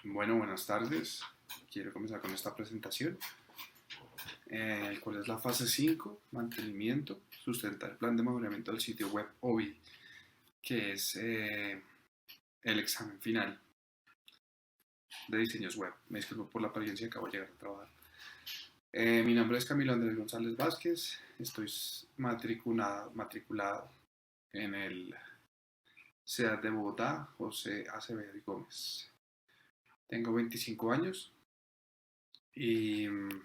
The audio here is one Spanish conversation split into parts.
Bueno, buenas tardes. Quiero comenzar con esta presentación. ¿Cuál es la fase 5? Mantenimiento, sustentar el plan de mejoramiento del sitio web OBI, que es el examen final de diseños web. Me disculpo por la apariencia, acabo de llegar a trabajar. Mi nombre es Camilo Andrés González Vázquez. Estoy matriculado en el CEDAT de Bogotá, José Acevedo y Gómez. Tengo 25 años. Y el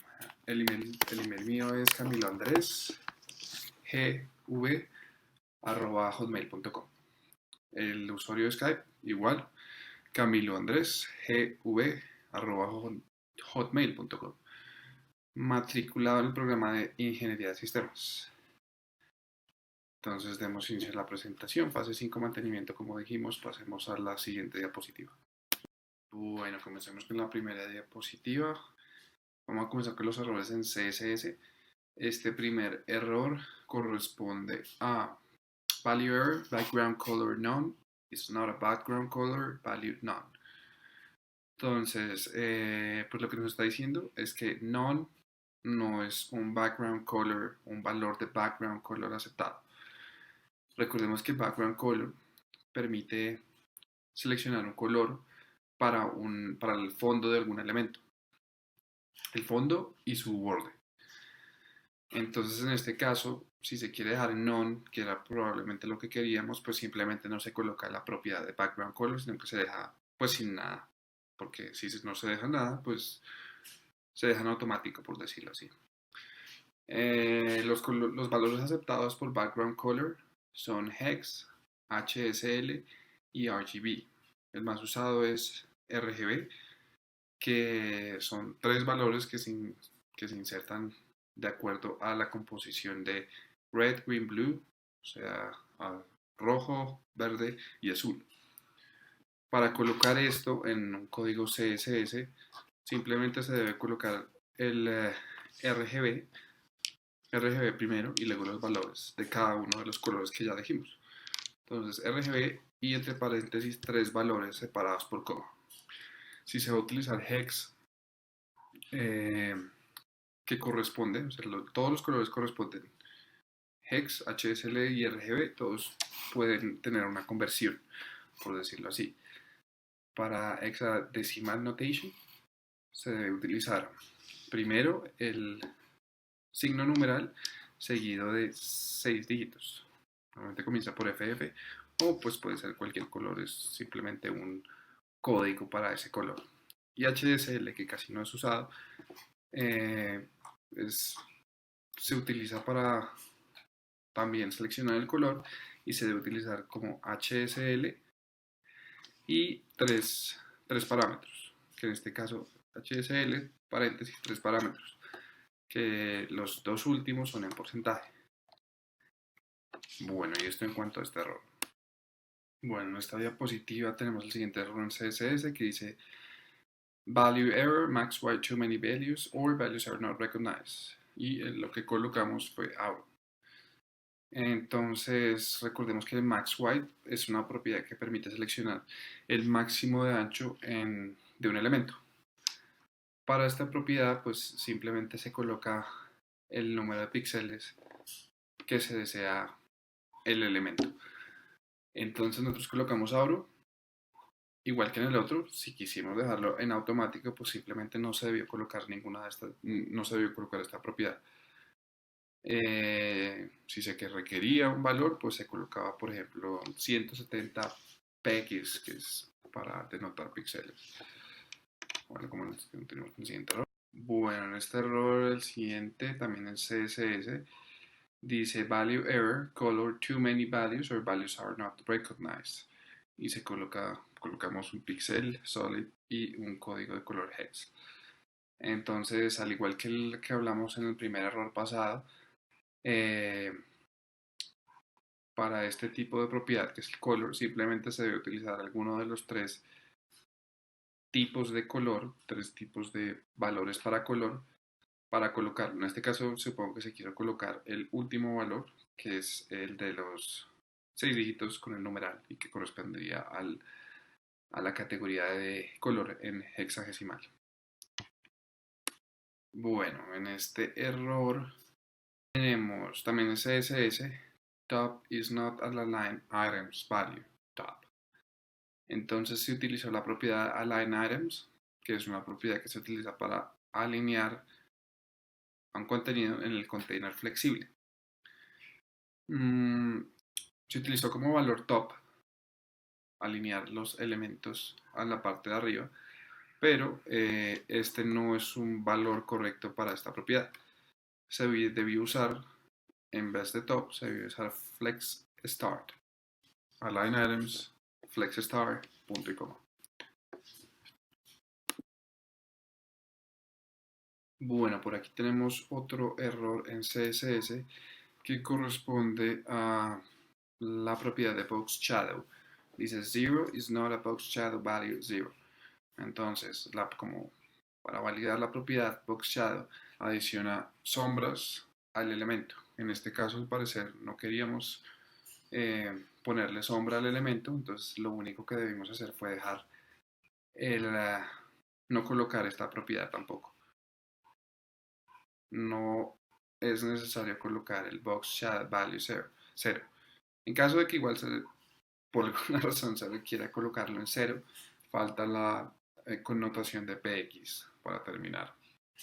email mío es camiloandresgv@hotmail.com. El usuario de Skype, igual, camiloandresgv@hotmail.com. Matriculado en el programa de Ingeniería de Sistemas. Entonces, demos inicio a la presentación. Fase 5, mantenimiento, como dijimos. Pasemos a la siguiente diapositiva. Bueno, comencemos con la primera diapositiva. Vamos a comenzar con los errores en CSS. Este primer error corresponde a value error, background color none. It's not a background color, value none. Entonces, pues lo que nos está diciendo es que none no es un background color, un valor de background color aceptado. Recordemos que background color permite seleccionar un color para el fondo de algún elemento. El fondo y su borde. Entonces, en este caso, si se quiere dejar none, que era probablemente lo que queríamos, pues simplemente no se coloca la propiedad de background color, sino que se deja pues sin nada. Porque si no se deja nada, pues se deja en automático, por decirlo así. Los valores aceptados por background color son hex, HSL y RGB. El más usado es RGB, que son tres valores que se insertan de acuerdo a la composición de red, green, blue, o sea, rojo, verde y azul. Para colocar esto en un código CSS, simplemente se debe colocar el RGB primero y luego los valores de cada uno de los colores que ya dijimos. Entonces, RGB y entre paréntesis tres valores separados por coma. Si se va a utilizar hex, que corresponde, o sea, todos los colores corresponden. Hex, HSL y RGB, todos pueden tener una conversión, por decirlo así. Para hexadecimal notation se debe utilizar primero el signo numeral seguido de 6 dígitos. Normalmente comienza por FF o pues puede ser cualquier color, es simplemente un código para ese color. Y HDSL, que casi no es usado, se utiliza para también seleccionar el color y se debe utilizar como HSL y tres parámetros, que en este caso HSL, paréntesis, 3 parámetros, que los dos últimos son en porcentaje. Bueno, y esto en cuanto a este error. Bueno, en esta diapositiva tenemos el siguiente error en CSS que dice value error, max white too many values, or values are not recognized. Y lo que colocamos fue out. Entonces, recordemos que el max white es una propiedad que permite seleccionar el máximo de ancho de un elemento. Para esta propiedad, pues simplemente se coloca el número de píxeles que se desea el elemento. Entonces nosotros colocamos Auro, igual que en el otro. Si quisimos dejarlo en automático, pues simplemente no se debió colocar ninguna de estas, no se debió colocar esta propiedad. Si se requería un valor, pues se colocaba, por ejemplo, 170 px, que es para denotar píxeles. Bueno, como tenemos el siguiente error. Bueno, en este error, el siguiente, también en CSS, dice value error, color too many values or values are not recognized. Y colocamos un píxel solid y un código de color hex. Entonces, al igual que el que hablamos en el primer error pasado, para este tipo de propiedad, que es el color, simplemente se debe utilizar alguno de los tres tipos de color, tres tipos de valores para color, para colocar. En este caso, supongo que se quiere colocar el último valor, que es el de los 6 dígitos con el numeral y que correspondería a la categoría de color en hexadecimal. Bueno, en este error tenemos también CSS, top is not align items value top. Entonces se utilizó la propiedad align items, que es una propiedad que se utiliza para alinear un contenido en el container flexible. Se utilizó como valor top alinear los elementos a la parte de arriba, pero este no es un valor correcto para esta propiedad. Se debió usar, en vez de top, se debió usar flex start, align items, flex start, punto y coma. Bueno, por aquí tenemos otro error en CSS que corresponde a la propiedad de box shadow. Dice 0 is not a box shadow value 0. Entonces, como para validar la propiedad box shadow, adiciona sombras al elemento. En este caso, al parecer, no queríamos ponerle sombra al elemento, entonces lo único que debimos hacer fue dejar no colocar esta propiedad tampoco. No es necesario colocar el box shadow value 0. En caso de que igual por alguna razón se requiera colocarlo en 0, falta la connotación de px para terminar.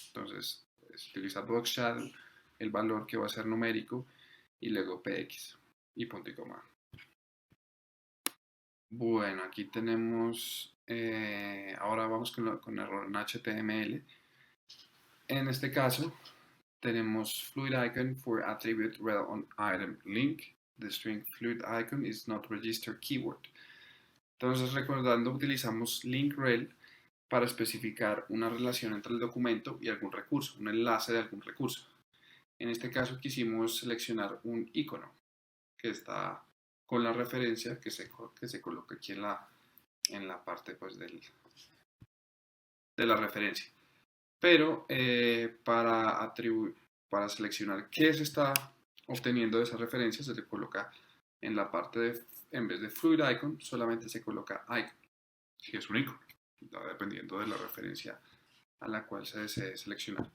Entonces se utiliza box shadow, el valor que va a ser numérico, y luego px y punto y coma. Bueno, aquí tenemos, ahora vamos con error en HTML. En este caso tenemos fluid icon for attribute rel on item link. The string fluid icon is not registered keyword. Entonces, recordando, utilizamos link rel para especificar una relación entre el documento y algún recurso, un enlace de algún recurso. En este caso quisimos seleccionar un icono que está con la referencia que se coloca aquí en la parte pues, de la referencia. Pero para seleccionar qué se está obteniendo de esa referencia, se le coloca en la parte en vez de fluid icon, solamente se coloca icon, si es un icono, dependiendo de la referencia a la cual se desee seleccionar.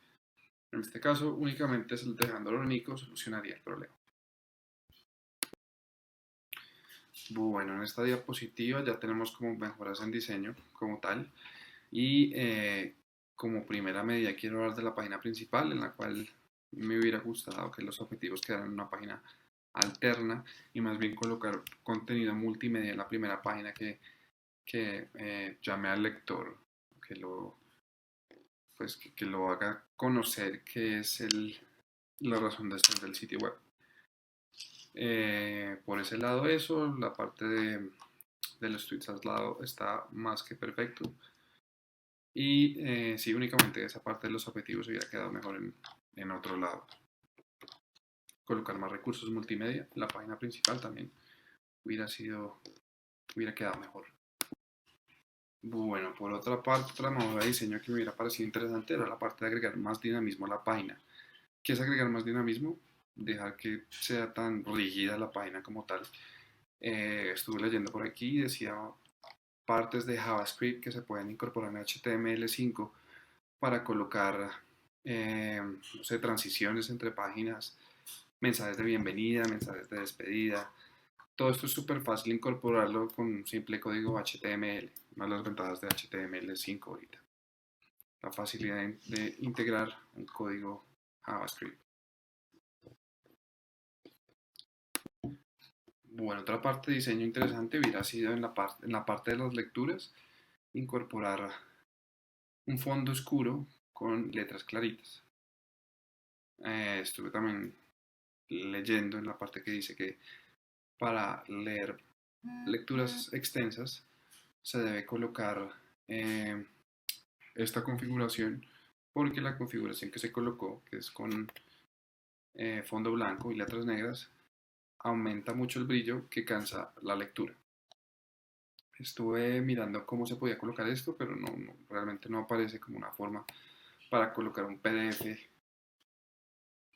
En este caso, únicamente dejándolo en icono solucionaría el problema. Bueno, en esta diapositiva ya tenemos como mejoras en diseño como tal, y como primera medida quiero hablar de la página principal, en la cual me hubiera gustado que los objetivos quedaran en una página alterna y más bien colocar contenido multimedia en la primera página que llame al lector, que lo haga conocer qué es la razón de estar del sitio web. Por ese lado eso, la parte de los tweets al lado está más que perfecto. Y sí, únicamente esa parte de los objetivos hubiera quedado mejor en otro lado. Colocar más recursos multimedia en la página principal también hubiera quedado mejor. Bueno, por otra parte, otra moda de diseño que me hubiera parecido interesante era la parte de agregar más dinamismo a la página. ¿Qué es agregar más dinamismo? Dejar que sea tan rígida la página como tal. Estuve leyendo por aquí y decía partes de JavaScript que se pueden incorporar en HTML5 para colocar no sé, transiciones entre páginas, mensajes de bienvenida, mensajes de despedida. Todo esto es súper fácil incorporarlo con un simple código HTML. Una de las ventajas de HTML5 ahorita. La facilidad de integrar un código JavaScript. Bueno, otra parte de diseño interesante hubiera sido en la parte de las lecturas, incorporar un fondo oscuro con letras claritas. Estuve también leyendo en la parte que dice que para leer lecturas extensas se debe colocar esta configuración, porque la configuración que se colocó, que es con fondo blanco y letras negras, aumenta mucho el brillo que cansa la lectura. Estuve mirando cómo se podía colocar esto, pero realmente no aparece como una forma para colocar un PDF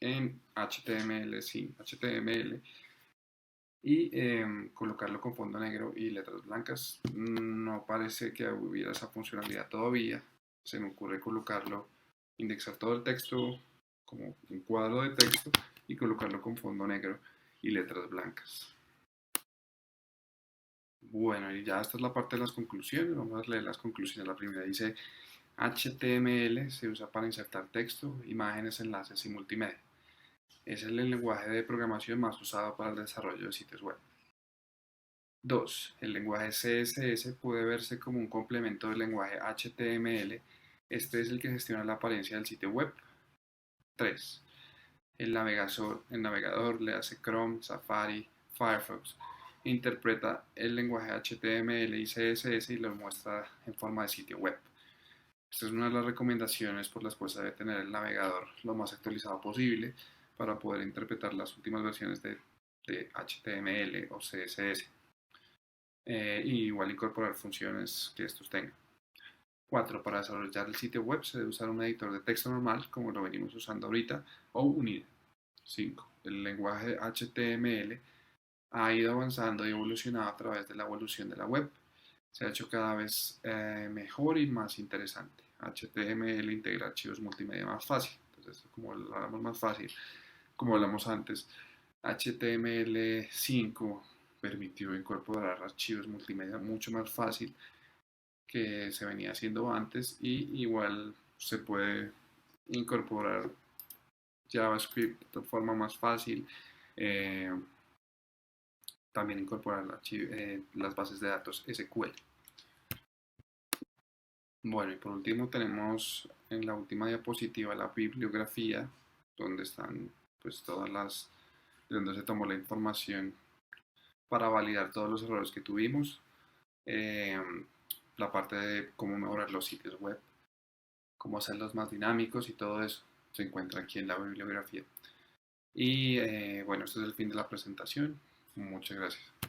en HTML sin HTML y colocarlo con fondo negro y letras blancas. No parece que hubiera esa funcionalidad todavía. Se me ocurre colocarlo, indexar todo el texto como un cuadro de texto y colocarlo con fondo negro y letras blancas. Bueno, y ya esta es la parte de las conclusiones. Vamos a leer las conclusiones. La primera dice: HTML se usa para insertar texto, imágenes, enlaces y multimedia. Es el lenguaje de programación más usado para el desarrollo de sitios web. 2. El lenguaje CSS puede verse como un complemento del lenguaje HTML. Este es el que gestiona la apariencia del sitio web. 3. El navegador le hace Chrome, Safari, Firefox. Interpreta el lenguaje HTML y CSS y lo muestra en forma de sitio web. Esta es una de las recomendaciones por las cuales se debe tener el navegador lo más actualizado posible para poder interpretar las últimas versiones de HTML o CSS. Y igual incorporar funciones que estos tengan. 4. Para desarrollar el sitio web se debe usar un editor de texto normal, como lo venimos usando ahorita, o un IDE. 5. El lenguaje HTML ha ido avanzando y evolucionado a través de la evolución de la web. Se ha hecho cada vez mejor y más interesante. HTML integra archivos multimedia más fácil. Entonces, como lo hablamos más fácil, como hablamos antes, HTML5 permitió incorporar archivos multimedia mucho más fácil que se venía haciendo antes, y igual se puede incorporar JavaScript de forma más fácil. Eh, También incorporar las bases de datos SQL. Bueno, y por último tenemos en la última diapositiva la bibliografía, donde están pues todas las, de donde se tomó la información para validar todos los errores que tuvimos. Eh, la parte de cómo mejorar los sitios web, cómo hacerlos más dinámicos y todo eso se encuentra aquí en la bibliografía. Y bueno, este es el fin de la presentación. Muchas gracias.